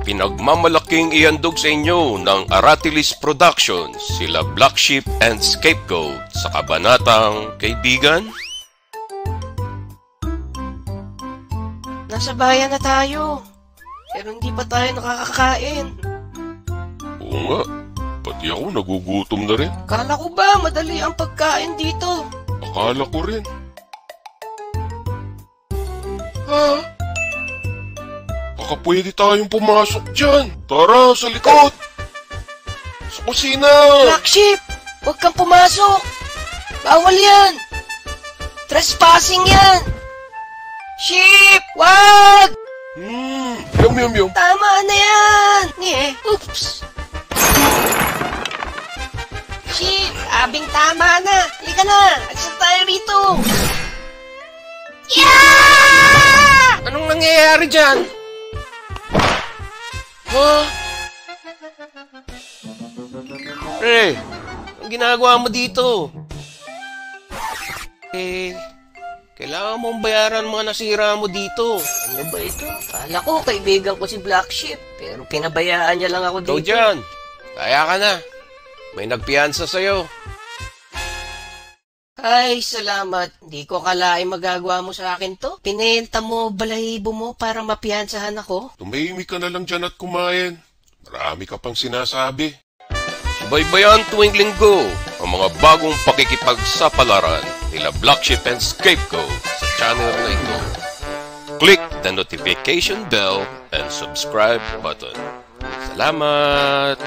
Pinagmamalaking ihandog sa inyo ng Aratilis Productions, sila Black Sheep and Scapegoat sa kabanatang Kaibigan. Nasa bayan na tayo, pero hindi pa tayo nakakakain. Oo nga, pati ako nagugutom na rin. Akala ko ba madali ang pagkain dito? Akala ko rin. Ha? Baka pwede tayong pumasok dyan. Tara, sa likod. Sa kusina. Black Sheep, huwag kang pumasok. Bawal yan. Trespassing yan. Sheep, wag! Yum. Tama na yan. Oops. Sheep, abing tama na. Halika na, alis na tayo rito. Yeah! Anong nangyayari dyan? Pre, ang ginagawa mo dito? Kailangan mong bayaran mga nasira mo dito. Ano ba ito? Kala ko kaibigan ko si Black Sheep, pero pinabayaan niya lang ako dito. Ikaw dyan, kaya ka na. May nagpiyansa sa'yo. Ay, salamat. Hindi ko kalaing magagawa mo sa akin to. Pinenta mo balahibo mo para mapiyansahan ako. Tumahimik ka na lang dyan at kumain. Marami ka pang sinasabi. Subaybayan tuwing linggo ang mga bagong pakikipagsapalaran nila Black Sheep and Scapegoat sa channel na ito. Click the notification bell and subscribe button. Salamat!